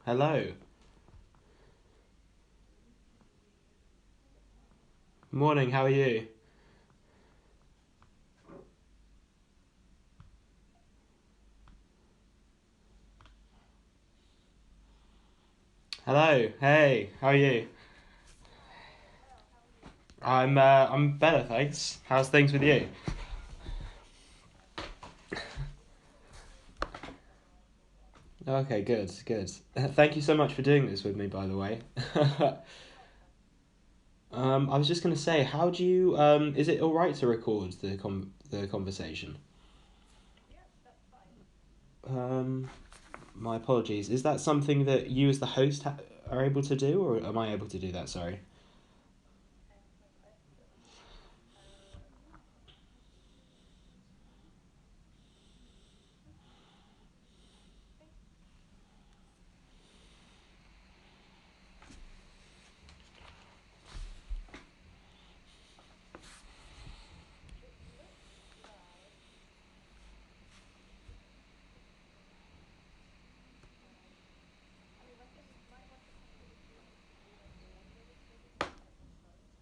Hello. Morning, how are you? Hello. Hey, how are you? I'm better, thanks. How's things with you? Okay, good, good. Thank you so much for doing this with me, by the way. I was just gonna say, how do you is it all right to record the conversation? Um, my apologies. Is that something that you as the host are able to do, or am I able to do that? Sorry.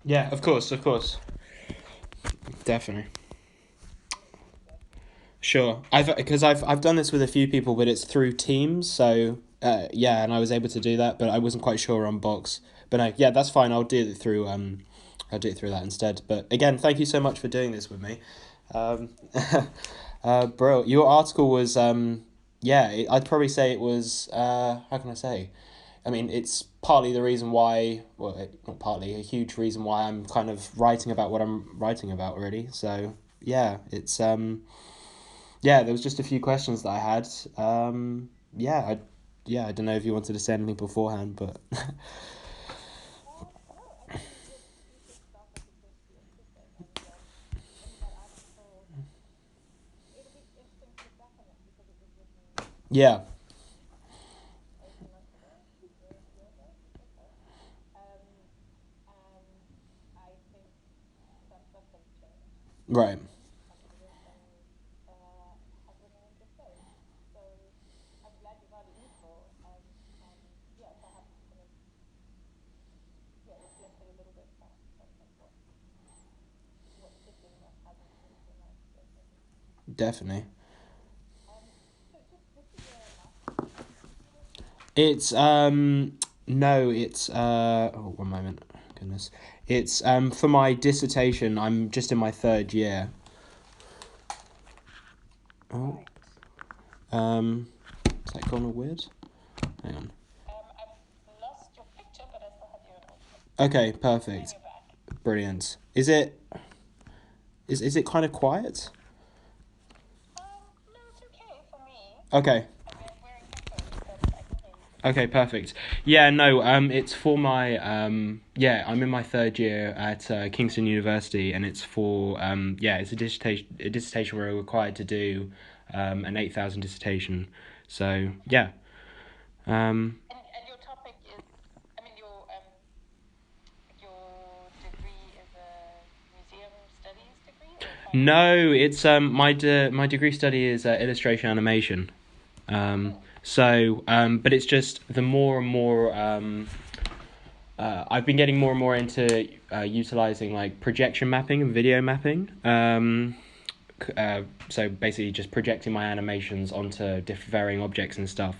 Yeah, of course, of course. Definitely. Sure. I've done this with a few people, but it's through Teams. So yeah, and I was able to do that, but I wasn't quite sure on Box. But no, yeah, that's fine. I'll do it through that instead. But again, thank you so much for doing this with me. Um, bro, your article was yeah, I'd probably say it was how can I say? I mean, it's partly the reason why, well, not partly, a huge reason why I'm kind of writing about what I'm writing about, really. So yeah, it's yeah, there was just a few questions that I had. Yeah, I don't know if you wanted to say anything beforehand, but yeah, right, definitely. It's no, it's oh, one moment, goodness, it's for my dissertation. I'm just in my third year. Oh, um, is that gone all weird? Hang on. Okay, perfect, brilliant. Is it kind of quiet? Okay. Okay, perfect. Yeah, no, it's for my yeah, I'm in my third year at Kingston University, and it's for yeah, it's a dissertation where we're required to do an 8,000 dissertation. So yeah, um, no, it's my degree study is illustration animation. But it's just the more and more I've been getting more and more into utilizing like projection mapping and video mapping. So basically, just projecting my animations onto varying objects and stuff.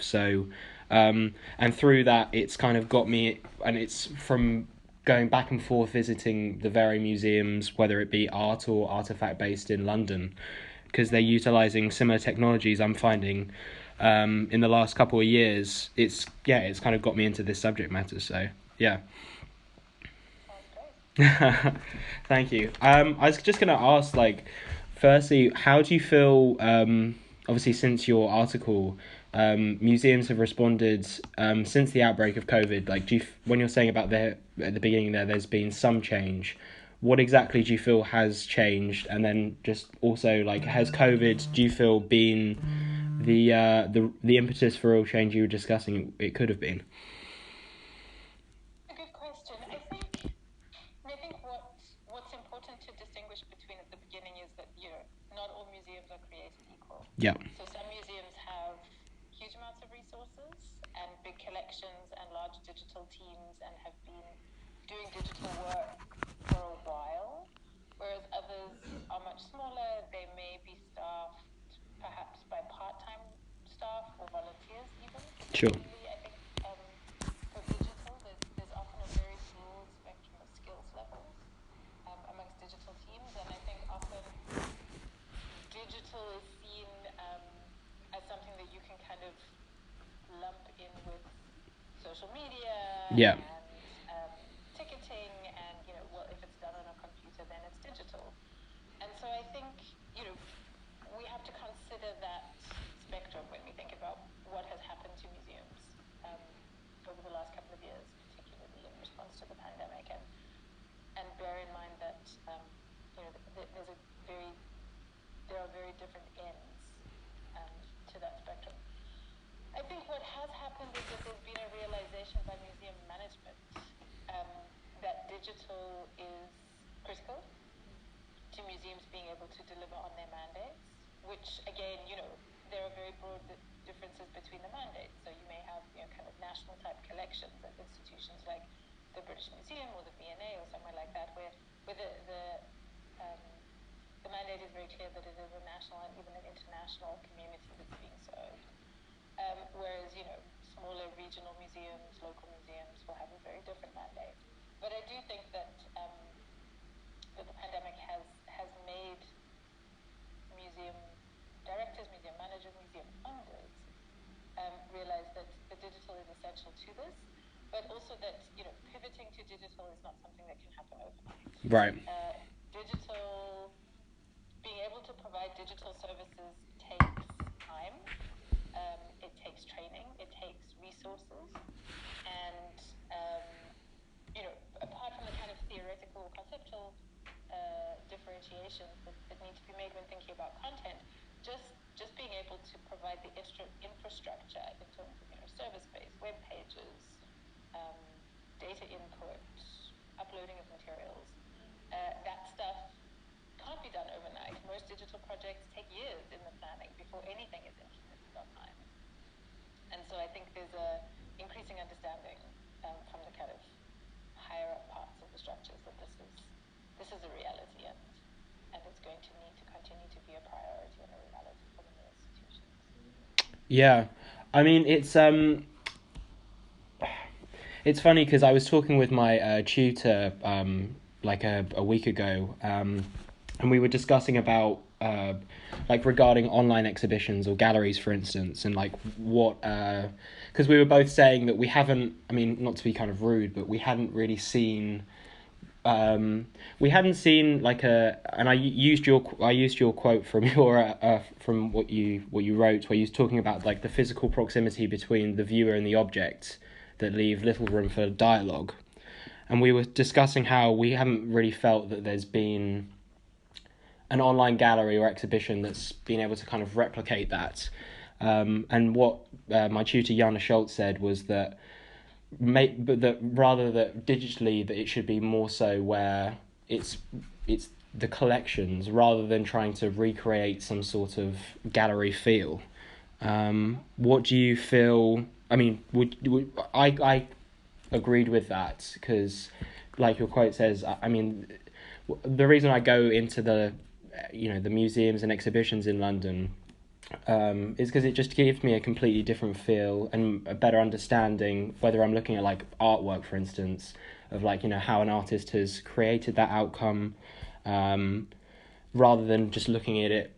And through that, it's kind of got me, and it's from going back and forth visiting the very museums, whether it be art or artifact based in London, because they're utilizing similar technologies. I'm finding in the last couple of years, it's kind of got me into this subject matter. So yeah. Thank you. I was just gonna ask, like, firstly, how do you feel? Obviously, since your article, museums have responded since the outbreak of COVID. Like, when you're saying about the at the beginning there's been some change. What exactly do you feel has changed? And then just also like, has COVID? Do you feel been the impetus for all change you were discussing? It could have been. Yeah. teams and have been doing digital work for a while, whereas others are much smaller. They may be staffed perhaps by part-time staff or volunteers even. Sure. Particularly, I think for digital, there's often a very broad spectrum of skills levels amongst digital teams, and I think often digital is seen as something that you can kind of lump in with social media Yeah. and ticketing, and well, if it's done on a computer, then it's digital. And so I think we have to consider that spectrum when we think about what has happened to museums over the last couple of years, particularly in response to the pandemic, and bear in mind that there are very different ends to that spectrum. I think what has happened is that there's been a realization by museum management that digital is critical to museums being able to deliver on their mandates, which again, there are very broad differences between the mandates. So you may have, kind of national type collections at institutions like the British Museum or the V&A or somewhere like that, where the mandate is very clear that it is a national and even an international community that's being served. Whereas, smaller regional museums, local museums will have a very different mandate. But I do think that the pandemic has made museum directors, museum managers, museum funders realize that the digital is essential to this, but also that pivoting to digital is not something that can happen overnight. Right. Being able to provide digital services takes time. It takes training. It takes resources, and apart from the kind of theoretical or conceptual differentiations that need to be made when thinking about content, just being able to provide the infrastructure in terms of service-based web pages, data input, uploading of materials, that stuff can't be done overnight. Most digital projects take years in the planning before anything is implemented online. And so I think there's a increasing understanding from the kind of higher up parts of the structures that this is a reality, and it's going to need to continue to be a priority and a reality for the institutions. Yeah, I mean it's funny because I was talking with my tutor like a week ago, and we were discussing about like regarding online exhibitions or galleries, for instance, and like what because we were both saying that we haven't. I mean, not to be kind of rude, but we hadn't really seen. We hadn't seen like and I used your quote from from what you wrote, where you was talking about like the physical proximity between the viewer and the object that leave little room for dialogue, and we were discussing how we haven't really felt that there's been an online gallery or exhibition that's been able to kind of replicate that. And what my tutor Jana Schultz said was that but that rather that digitally that it should be more so where it's the collections rather than trying to recreate some sort of gallery feel. What do you feel? I mean, would I agreed with that because, like your quote says, I mean, the reason I go into the the museums and exhibitions in London is because it just gives me a completely different feel and a better understanding, whether I'm looking at like artwork, for instance, of like how an artist has created that outcome, rather than just looking at it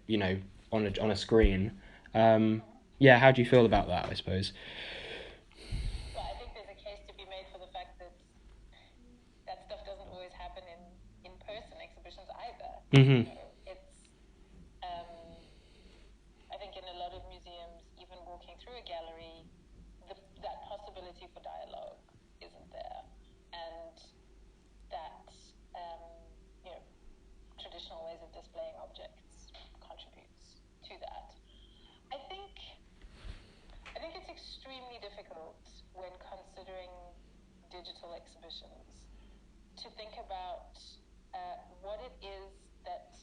on a screen. Yeah, how do you feel about that, I suppose? Well, I think there's a case to be made for the fact that that stuff doesn't always happen in person exhibitions either. Mm-hmm. It's I think in a lot of museums, even walking through a gallery, that possibility for dialogue isn't there, and that traditional ways of displaying objects contributes to that. I think it's extremely difficult when considering digital exhibitions to think about what it is that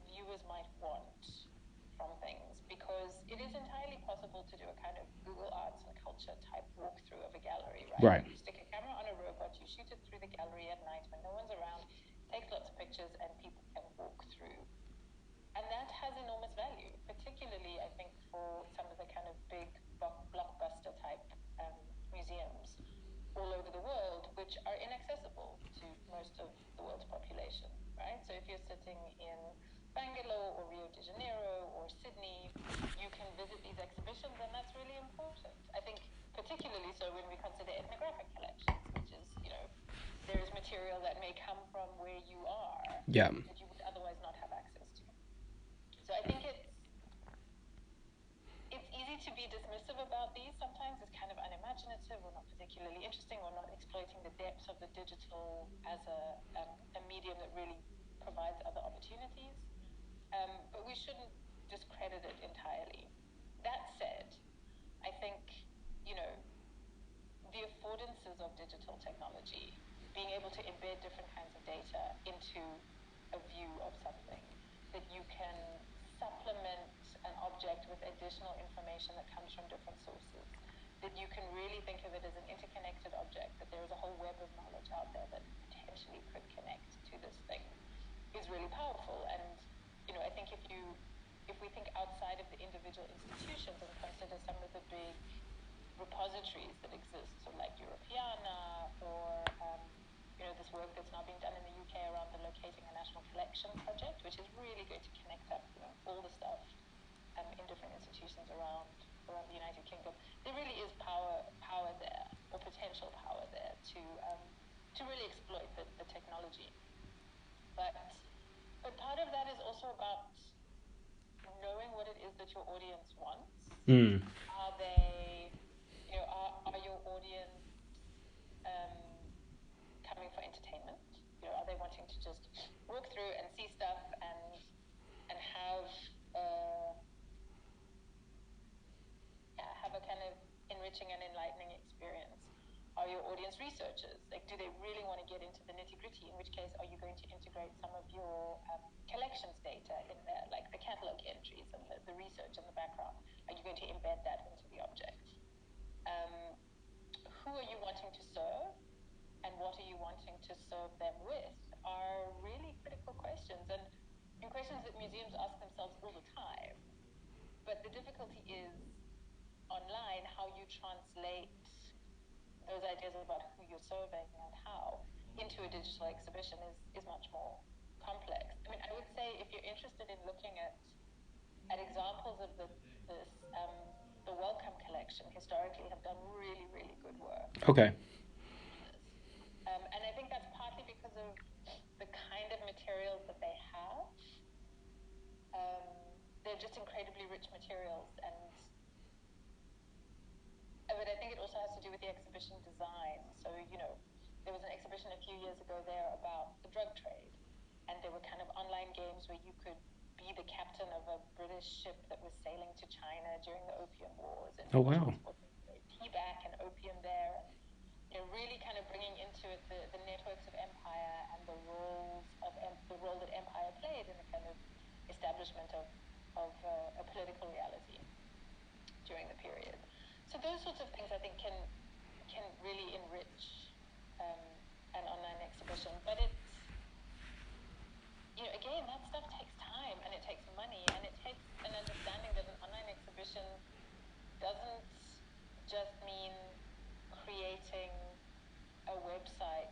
viewers might want from things, because it is entirely possible to do a kind of Google Arts and Culture type walkthrough of a gallery, right? Right. You stick a camera on a rope You shoot it through the gallery at night when no one's around, takes lots of pictures, and people can walk through. And that has enormous value, particularly, I think, for some of the kind of big blockbuster type museums all over the world, which are inaccessible to most of the world's population, right? So if you're sitting in Bangalore or Rio de Janeiro or Sydney, you can visit these exhibitions, and that's really important. I think particularly so when we consider ethnographic collections, which is, there is material that may come from where you are Yeah. that you would otherwise not have access to. So I think it's easy to be dismissive about these sometimes. It's kind of unimaginative or not particularly interesting or not exploiting the depths of the digital as a medium that really provides other opportunities. But we shouldn't discredit it entirely. That said, I think, the affordances of digital technology, being able to embed different kinds of data into a view of something, that you can supplement an object with additional information that comes from different sources, that you can really think of it as an interconnected object, that there is a whole web of knowledge out there that potentially could connect to this thing, is really powerful. And, I think if we think outside of the individual institutions and consider some of the big repositories that exist, so like Europeana or this work that's now being done in the UK around the Locating a National Collection project, which is really going to connect up all the stuff in different institutions around the United Kingdom. There really is power there, or potential power there to really exploit the technology. But part of that is also about knowing what it is that your audience wants. Are they, are your audience coming for entertainment? Are they wanting to just walk through and see stuff and have a kind of enriching and enlightening experience? Are your audience researchers? Like, do they really want to get into the nitty-gritty? In which case, are you going to integrate some of your collections data in there, like the catalog entries and the research in the background? Are you going to embed that into the object? Who are you wanting to serve, and what are you wanting to serve them with, are really critical questions, and questions that museums ask themselves all the time. But the difficulty is online how you translate those ideas about who you're serving and how into a digital exhibition is much more complex. I mean, I would say if you're interested in looking at examples of the Wellcome collection historically have done really, really good work. Okay. And I think that's partly because of the kind of materials that they have. They're just incredibly rich materials, but I think it also has to do with the exhibition design. So, there was an exhibition a few years ago there about the drug trade, and there were kind of online games where you could be the captain of a British ship that was sailing to China during the Opium Wars, and Oh, wow. teabag and opium there, and really kind of bringing into it the networks of empire and the role that empire played in the kind of establishment of a political reality during the period. So those sorts of things I think can really enrich an online exhibition. But it's, again, that stuff takes time and it takes money and it takes an understanding that an online exhibition doesn't just mean creating a website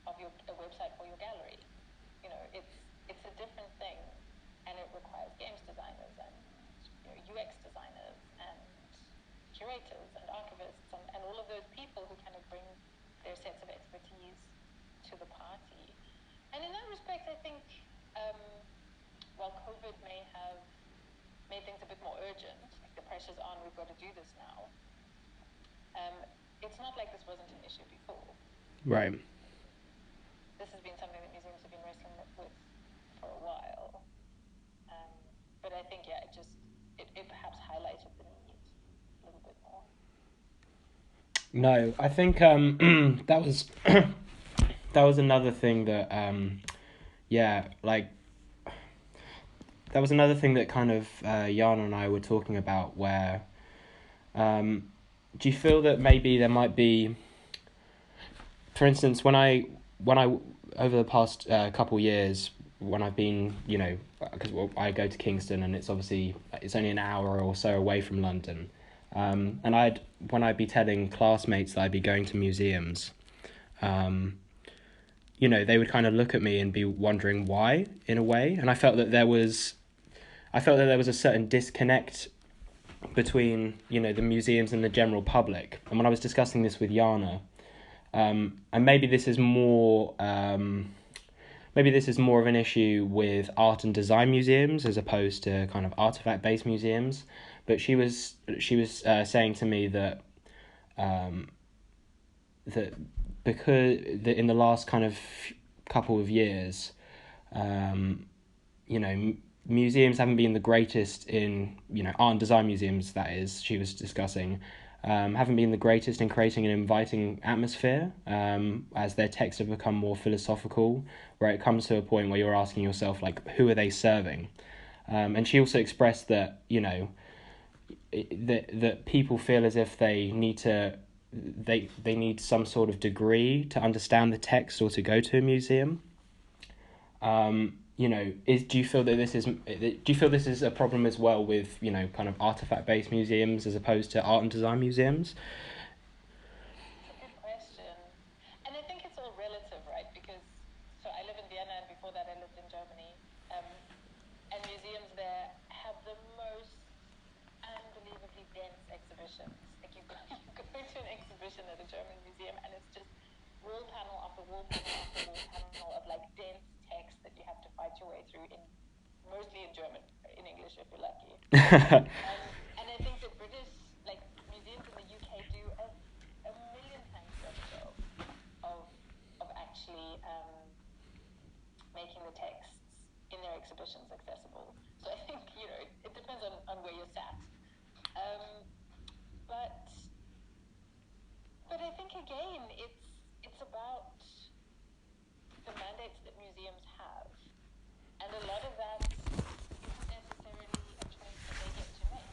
for your gallery. It's a different thing, and it requires games designers and UX designers and curators and archivists and all of those people who kind of bring their sets of expertise to the party. And in that respect, I think while COVID may have made things a bit more urgent, like the pressure's on, we've got to do this now, it's not like this wasn't an issue before. Right. This has been something that museums have been wrestling with for a while. But I think, it perhaps highlighted the need a little bit more. No, I think that was that was another thing that that was another thing that kind of Jana and I were talking about, where do you feel that maybe there might be for instance, when I over the past couple years, when I've been, because I go to Kingston and it's only an hour or so away from London, and when I'd be telling classmates that I'd be going to museums, um, they would kind of look at me and be wondering why, in a way, and I felt that there was a certain disconnect between the museums and the general public. And when I was discussing this with Yana, and maybe this is more of an issue with art and design museums as opposed to kind of artifact based museums. But she was saying to me um, that in the last kind of couple of years, you know, museums haven't been the greatest in, art and design museums, that is, she was discussing, haven't been the greatest in creating an inviting atmosphere, as their texts have become more philosophical, where it comes to a point where you're asking yourself, like, who are they serving? And she also expressed that, that people feel as if they need some sort of degree to understand the text or to go to a museum. Do you feel that this is a problem as well with, kind of artifact based museums as opposed to art and design museums? It's a good question. And I think it's all relative, right? Because, so I live in Vienna, and before that I lived in Germany. And museums there have the most unbelievably dense exhibitions. Like you go into an exhibition at a German museum, and it's just wall panel after wall panel after wall panel of like dense text that you have to fight your way through, in mostly in German, in English if you're lucky. And I think that like museums in the UK do a million times better job of actually making the texts in their exhibitions accessible. So I think it depends on where you're sat. Um, but I think again it's about the mandates that museums have, and a lot of that isn't necessarily a choice that they get to make.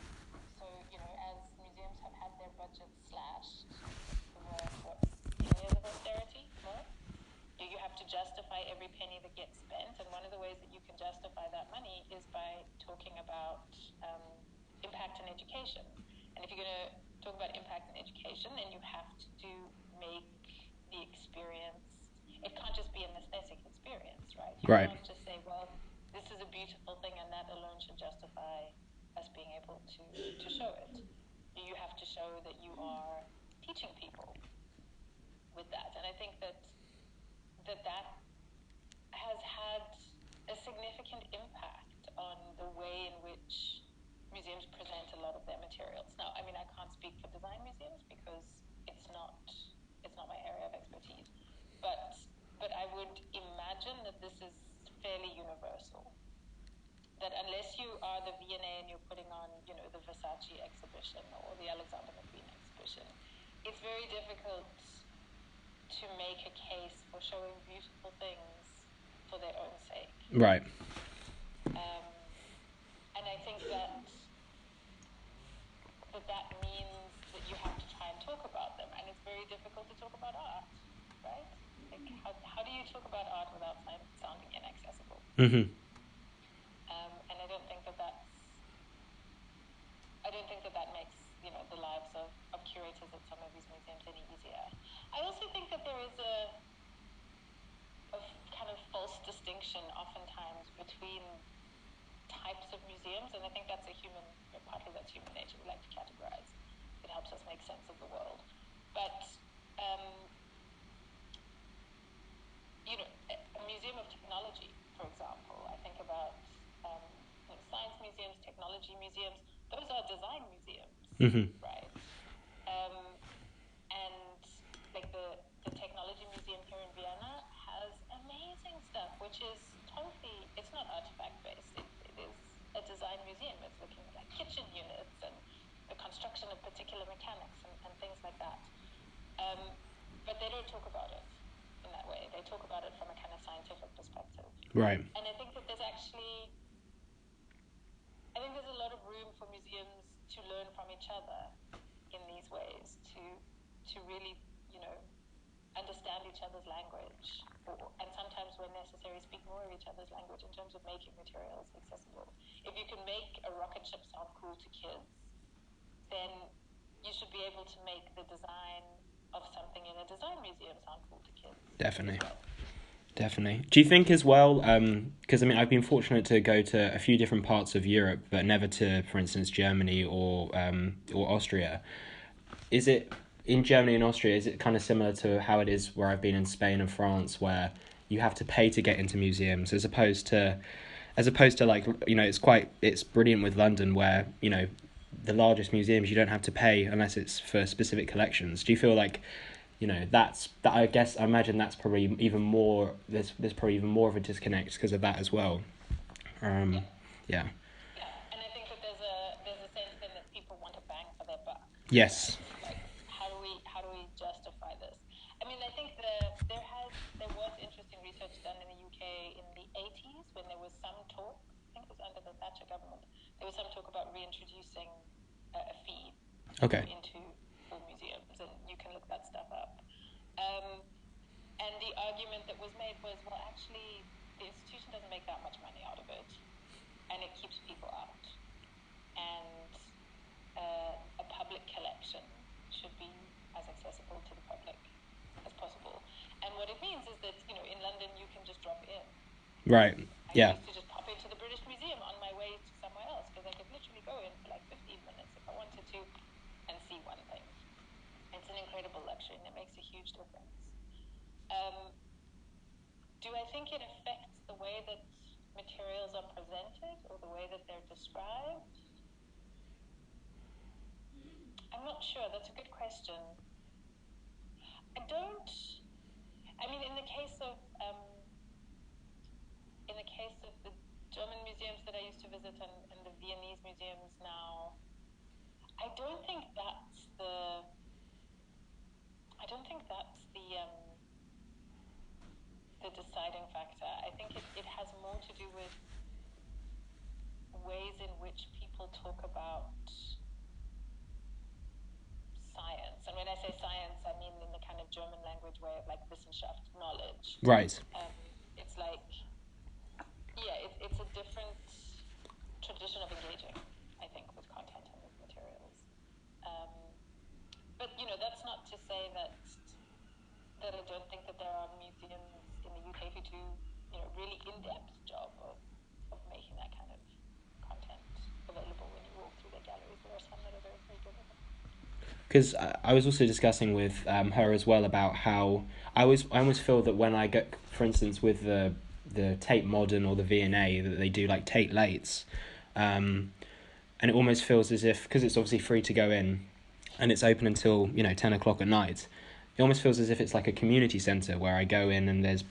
So as museums have had their budgets slashed for 10 years of austerity, more, you have to justify every penny that gets spent, and one of the ways that you can justify that money is by talking about impact in education. And if you're going to talk about impact in education, then you have to make the experience, it can't just be an aesthetic experience, right? You Right. can't just say, well, this is a beautiful thing and that alone should justify us being able to show it. You have to show that you are teaching people with that. And I think that has had a significant impact on the way in which museums present a lot of their materials. Now, I mean, I can't speak for design museums because it's not my area of expertise, but I would imagine that this is fairly universal. That unless you are the V&A and you're putting on, the Versace exhibition or the Alexander McQueen exhibition, it's very difficult to make a case for showing beautiful things for their own sake. Right. And I think that means that you have to try and talk about them, and it's very difficult to talk about art, right? Like how do you talk about art without sounding inaccessible? Mm-hmm. And I don't think that makes the lives of curators at some of these museums any easier. I also think that there is a kind of false distinction oftentimes between types of museums, and I think that's partly that's human nature. We like to categorize. It helps us make sense of the world. But a museum of technology, for example, I think about science museums, technology museums. Those are design museums, Mm-hmm. right? And like the technology museum here in Vienna has amazing stuff, which is it's not artifact based. It is a design museum. It's looking at like kitchen units and the construction of particular mechanics and things like that. But they don't talk about it in that way. They talk about it from a kind of scientific perspective. Right. And I think that there's a lot of room for museums to learn from each other in these ways, to really, understand each other's language, and sometimes when necessary speak more of each other's language in terms of making materials accessible. If you can make a rocket ship sound cool to kids, then you should be able to make the design of something in a design museum sound cool to kids. Definitely. As well. Definitely. Do you think as well, because I mean, I've been fortunate to go to a few different parts of Europe, but never to, for instance, Germany or Austria. Is it in Germany and Austria? Is it kind of similar to how it is where I've been in Spain and France, where you have to pay to get into museums, as opposed to like it's brilliant with London, where the largest museums you don't have to pay unless it's for specific collections. Do you feel like that I guess I imagine that's probably even more there's probably even more of a disconnect because of that as well. Yeah. Yeah. Yeah, and I think that there's a sense then that people want a bang for their buck, right? Yes. Like how do we justify this? I mean, I think there was interesting research done in the UK in the 80s when there was some talk. I think it was under the Thatcher government. There was some talk about reintroducing a fee Okay. into all museums, and you can look that stuff up. And the argument that was made was, well, actually, the institution doesn't make that much money out of it, and it keeps people out. And a public collection should be as accessible to the public as possible. And what it means is that, in London, you can just drop in. Right. I Yeah. used to just pop into the British Museum on my way to somewhere else because I could literally go in for like 15 minutes if I wanted to and see one thing. It's an incredible luxury and it makes a huge difference. Do I think it affects the way that materials are presented or the way that they're described? I'm not sure. That's a good question. I mean, in the case of the German museums that I used to visit and the Viennese museums now, I don't think that's the deciding factor. I think it has more to do with ways in which people talk about science. And when I say science, I mean in the kind of German language way of like Wissenschaft, knowledge. Right. It's like, yeah, it's a different tradition of engaging, I think, with content and with materials. But that's not to say that I don't think that there are museums in the UK who do really in-depth job of making that kind of content available when you walk through their galleries. There are some that are very, very good at it. Because I was also discussing with her as well about how I always feel that when I get, for instance, with the Tate Modern or the V&A, that they do like Tate Lates, and it almost feels as if, because it's obviously free to go in, and it's open until 10 o'clock at night. It almost feels as if it's like a community centre where I go in and there's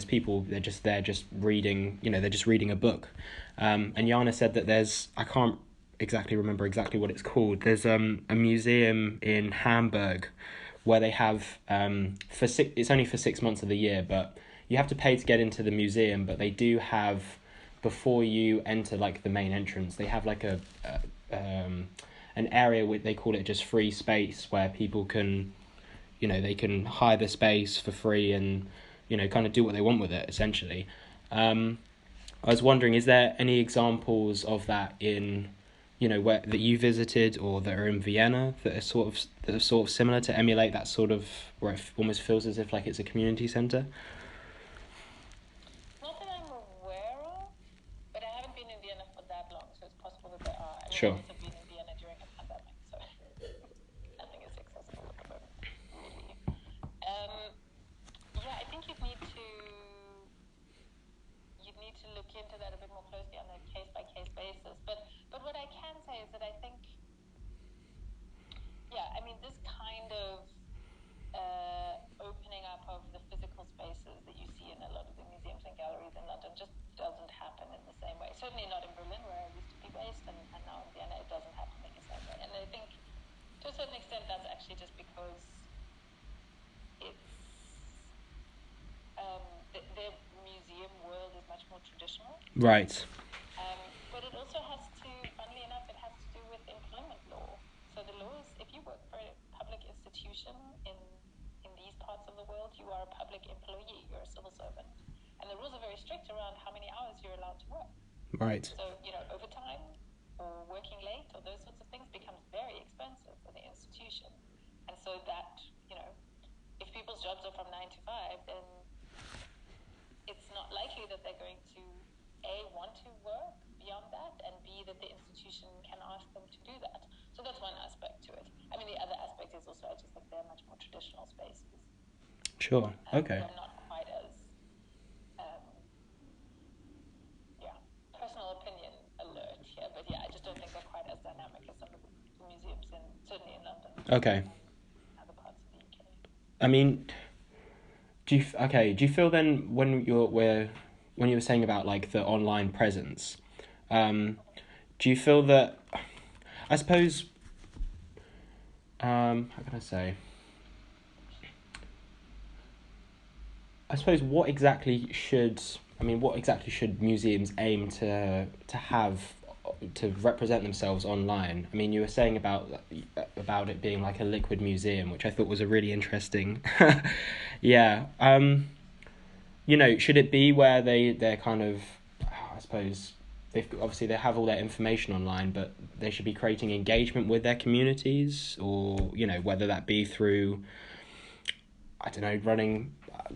people, they're just there just reading, they're just reading a book. And Jana said that I can't exactly remember exactly what it's called. There's a museum in Hamburg where they have it's only for 6 months of the year, but you have to pay to get into the museum, but they do have, before you enter like the main entrance, they have like an area where they call it just free space where people can they can hire the space for free and kind of do what they want with it essentially. I was wondering, is there any examples of that in where that you visited or that are in Vienna that are sort of similar to emulate that sort of where it almost feels as if like it's a community center? Not that I'm aware of, but I haven't been in Vienna for that long, so it's possible that there are. I mean, Sure. I've also been in Vienna during a pandemic, so nothing is accessible at the moment, really. Yeah, I think you'd need to look into that a bit more closely on a case by case basis. But what I can say is that I think, yeah, I mean, this kind of opening up of the physical spaces that you see in a lot of the museums and galleries in London just doesn't happen in the same way. Certainly not in Berlin, where I used to be based, and now in Vienna, it doesn't happen in the same way. And I think, to a certain extent, that's actually just because it's their museum world is much more traditional. Right. But it also has to, funnily enough, it has to do with employment law. So the laws, if you work for a public institution in these parts of the world, you are a public employee, you're a civil servant. And the rules are very strict around how many hours you're allowed to work. Right. So, overtime or working late or those sorts of things becomes very expensive for the institution. And so that, if people's jobs are from 9 to 5, then it's not likely that they're going to, A, want to work beyond that, and B, that the institution can ask them to do that. So that's one aspect to it. I mean, the other aspect is also I just think they're much more traditional spaces. Sure. Okay. They're not quite as, personal opinion alert here, but yeah, I just don't think they're quite as dynamic as some of the museums certainly in London. Okay. Other parts of the UK. I mean, do you feel then when you were saying about like the online presence, do you feel that, I suppose, how can I say? I suppose what exactly should museums aim to have to represent themselves online? I mean, you were saying about it being like a liquid museum, which I thought was a really interesting. Yeah. Should it be where they're kind of, I suppose they have all their information online, but they should be creating engagement with their communities, or whether that be through, I don't know,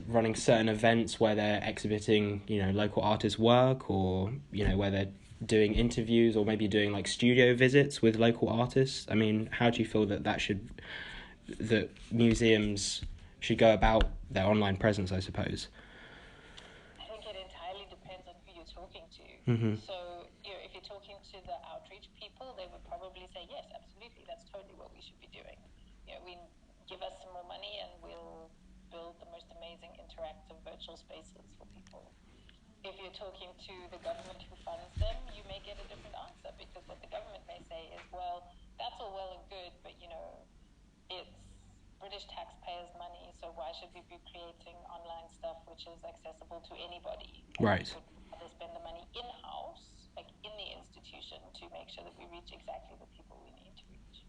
running certain events where they're exhibiting local artists' work, or where they're doing interviews, or maybe doing like studio visits with local artists. I mean, how do you feel that museums should go about their online presence, I suppose? I think it entirely depends on who you're talking to. Mm-hmm. So, if you're talking to the outreach people, they would probably say, yes, absolutely, that's totally what we should be doing. We give us some more money and we'll build the most amazing interactive virtual spaces for people. If you're talking to the government who funds them, you may get a different answer, because what the government may say is, well, that's all well and good, but it's British taxpayers' money, so why should we be creating online stuff which is accessible to anybody? Right. We would rather spend the money in-house, like in the institution, to make sure that we reach exactly the people we need to reach.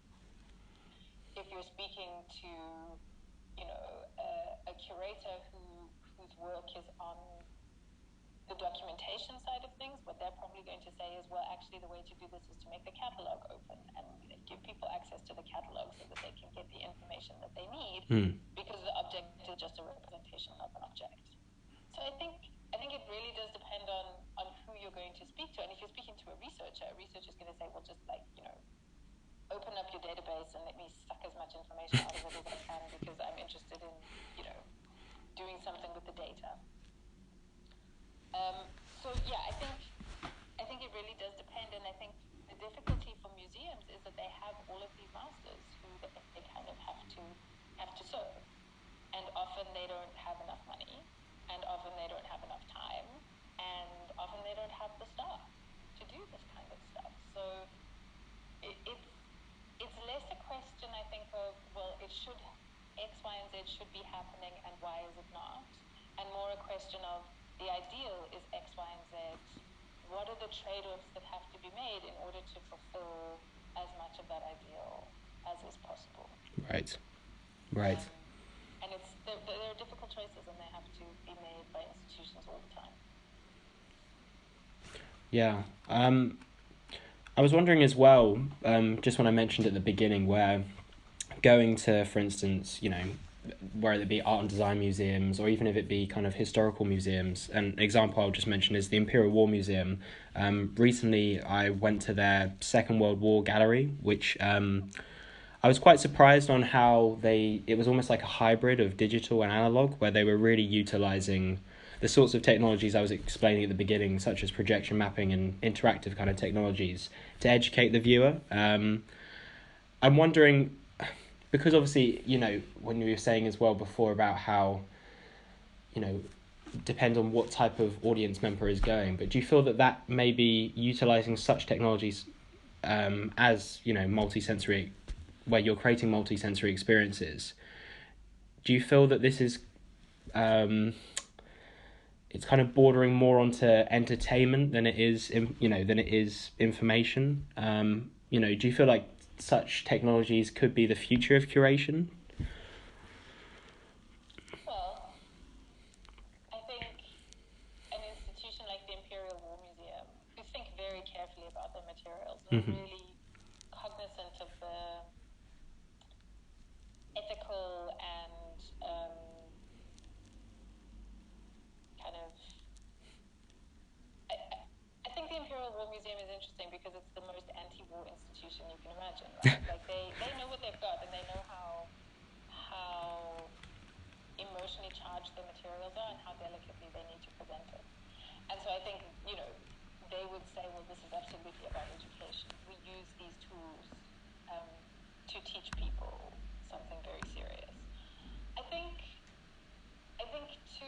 If you're speaking to, a curator whose work is on the documentation side of things, what they're probably going to say is, well, actually the way to do this is to make the catalogue open and give people access to the catalogue so that they can get the information that they need, because the object is just a representation of an object. So I think it really does depend on who you're going to speak to. And if you're speaking to a researcher is going to say, well, just open up your database and let me suck as much information out of it as I can, because I'm interested in, doing something with the data. So yeah, I think it really does depend, and I think the difficulty for museums is that they have all of these masters who they kind of have to serve, and often they don't have enough money, and often they don't have enough time, and often they don't have the staff to do this kind of stuff. So it's less a question, I think, of, well, it should X, Y, and Z should be happening, and why is it not? And more a question of, the ideal is X, Y, and Z. What are the trade-offs that have to be made in order to fulfill as much of that ideal as is possible? Right. And there are difficult choices, and they have to be made by institutions all the time. Yeah. I was wondering as well, just when I mentioned at the beginning, where going to, for instance, whether it be art and design museums, or even if it be kind of historical museums. An example I'll just mention is the Imperial War Museum. Recently, I went to their Second World War gallery, which I was quite surprised on how it was almost like a hybrid of digital and analog, where they were really utilising the sorts of technologies I was explaining at the beginning, such as projection mapping and interactive kind of technologies, to educate the viewer. I'm wondering, because obviously, when you were saying as well before about how, depend on what type of audience member is going, but do you feel that may be utilising such technologies as, multisensory, where you're creating multisensory experiences? Do you feel that this is, it's kind of bordering more onto entertainment than it is, information? Do you feel like such technologies could be the future of curation? carefully about their materials and Mm-hmm. really cognizant of the ethical and kind of. I think the Imperial War Museum is interesting because it's the most anti-war institution you can imagine, right? Like they know what they've got and they know how emotionally charged the materials are and how delicately they need to present it. And so I think, they would say, well, this is absolutely about education. We use these tools to teach people something very serious. I think to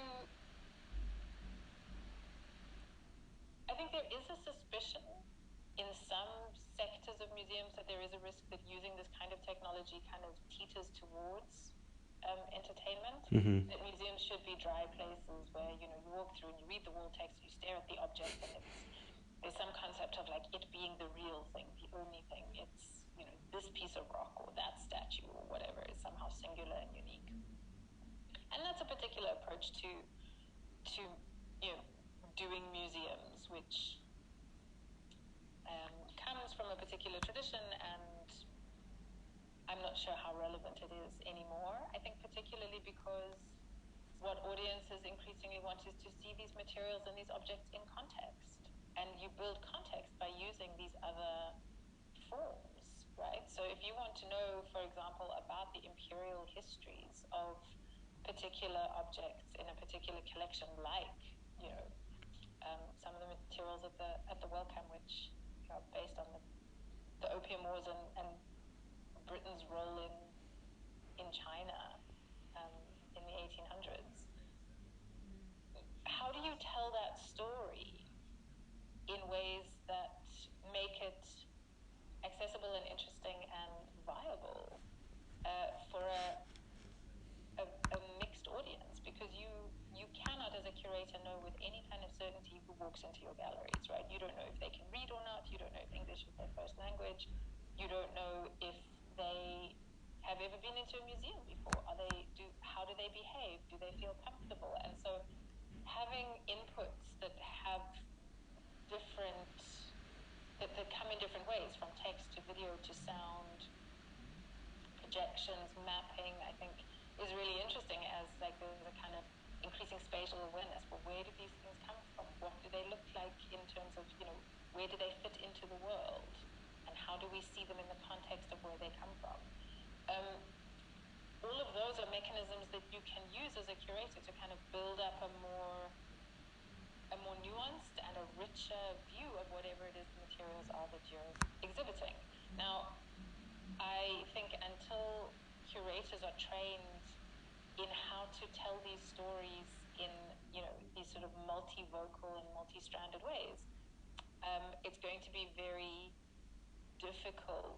I think there is a suspicion in some sectors of museums that there is a risk that using this kind of technology kind of teeters towards entertainment. Mm-hmm. That museums should be dry places where you walk through and you read the wall text, you stare at the object, and there's some concept of like it being the real thing, the only thing. It's this piece of rock or that statue or whatever is somehow singular and unique. And that's a particular approach to doing museums, which comes from a particular tradition, and I'm not sure how relevant it is anymore. I think particularly because what audiences increasingly want is to see these materials and these objects in context. And you build context by using these other forms, right? So if you want to know, for example, about the imperial histories of particular objects in a particular collection, like, some of the materials at the Wellcome, which are based on the Opium Wars and Britain's role in China in the 1800s. How do you tell that story in ways that make it accessible and interesting and viable for a mixed audience? Because you cannot, as a curator, know with any kind of certainty who walks into your galleries, right? You don't know if they can read or not. You don't know if English is their first language. You don't know if they have ever been into a museum before. How do they behave? Do they feel comfortable? And so having inputs that have different that come in different ways, from text to video to sound, projections, mapping, I think is really interesting, as like there's a kind of increasing spatial awareness. But where do these things come from? What do they look like in terms of, where do they fit into the world? And how do we see them in the context of where they come from? All of those are mechanisms that you can use as a curator to kind of build up a more nuanced and a richer view of whatever it is the materials are that you're exhibiting. Now, I think until curators are trained in how to tell these stories in, these sort of multivocal and multi-stranded ways, it's going to be very difficult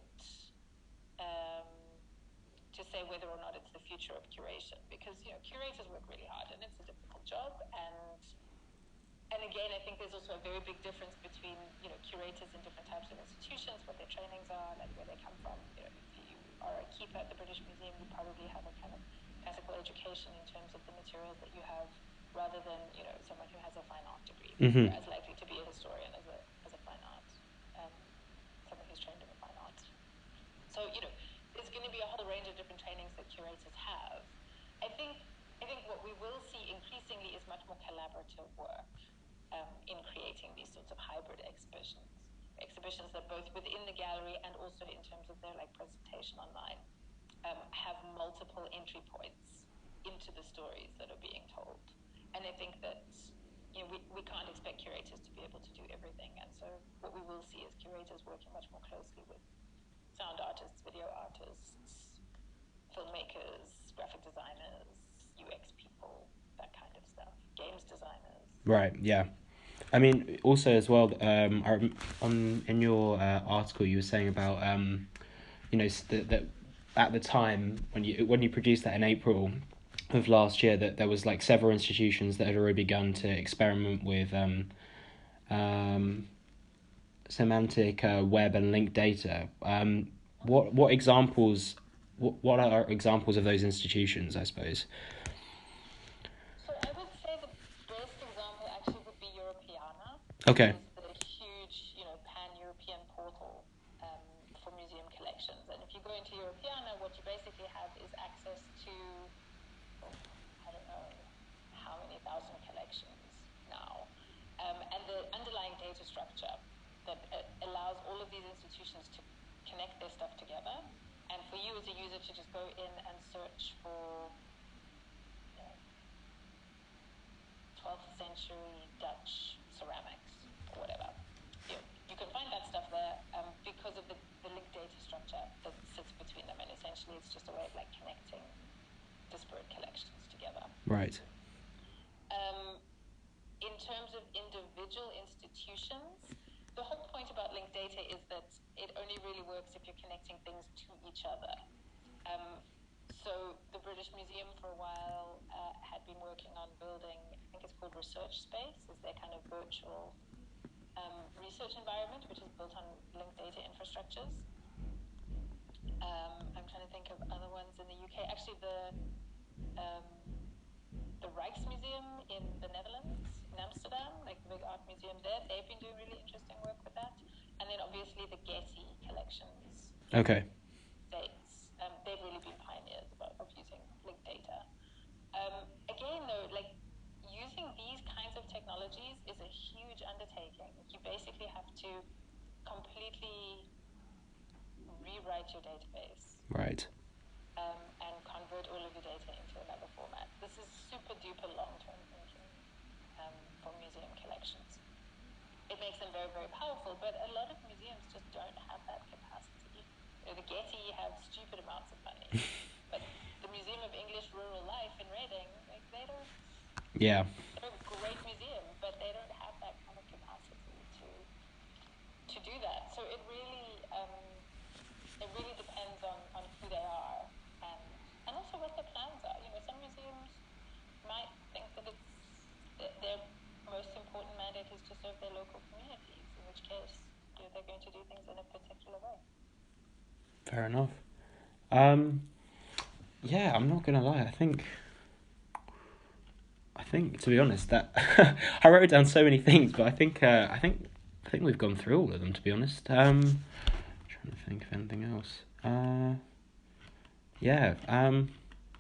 to say whether or not it's the future of curation, because curators work really hard and it's a difficult job. And again, I think there's also a very big difference between curators in different types of institutions, what their trainings are, like where they come from. If you are a keeper at the British Museum, you probably have a kind of classical education in terms of the materials that you have, rather than someone who has a fine art degree. Mm-hmm. You're as likely to be a historian as a fine art, someone who's trained in a fine art. So there's going to be a whole range of different trainings that curators have. I think what we will see increasingly is much more collaborative work in creating these sorts of hybrid exhibitions that both within the gallery and also in terms of their presentation online have multiple entry points into the stories that are being told. And I think that we can't expect curators to be able to do everything, and so what we will see is curators working much more closely with sound artists, video artists, filmmakers, graphic designers, UX people, that kind of stuff, games designers. Right. Yeah. I mean, also as well, in your article, you were saying about that at the time when you produced that in April of last year, that there was like several institutions that had already begun to experiment with semantic web and linked data. What examples? What are examples of those institutions? I suppose. So I would say the best example actually would be Europeana, which Okay. is the huge, pan-European collections now. And the underlying data structure that allows all of these institutions to connect their stuff together, and for you as a user to just go in and search for 12th century Dutch ceramics or whatever. You can find that stuff there because of the linked data structure that sits between them, and essentially it's just a way of like connecting disparate collections together. Right. In terms of individual institutions, the whole point about linked data is that it only really works if you're connecting things to each other. So the British Museum for a while had been working on building, I think it's called Research Space, is their kind of virtual research environment, which is built on linked data infrastructures. I'm trying to think of other ones in the UK. Actually, the Rijksmuseum in the Netherlands, in Amsterdam, like the big art museum there, they've been doing really interesting work with that. And then obviously the Getty collections. Okay. States, they've really been pioneers of using linked data. Again, though, like using these kinds of technologies is a huge undertaking. You basically have to completely rewrite your database. Right. And convert all of your data into another format. This is super duper long-term thinking for museum collections. It makes them very, very powerful, but a lot of museums just don't have that capacity. The Getty have stupid amounts of money, but the Museum of English Rural Life in Reading, like they don't. Yeah. They're a great museum, but they don't have that kind of capacity to do that. So it really depends on who they are and also what their plans are. Some museums might think that their most important mandate is to serve their local communities, in which case they're going to do things in a particular way. Fair enough. Yeah, I'm not gonna lie. I think to be honest, that I wrote down so many things, but I think we've gone through all of them. To be honest, trying to think of anything else. Yeah.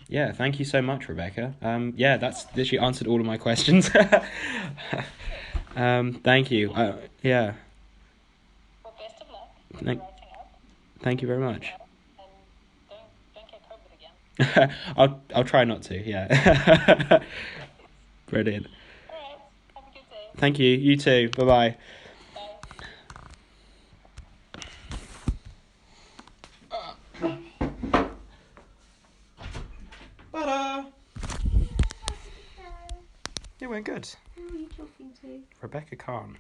Yeah. Thank you so much, Rebecca. Yeah, that's literally answered all of my questions. Thank you. Yeah. Well, best of luck with writing up. Thank you very much. And don't get COVID again. I'll try not to. Yeah. Brilliant. All right. Have a good day. Thank you. You too. Bye-bye. Bye. Ta-da! It went good. Who are you talking to? Rebecca Kahn.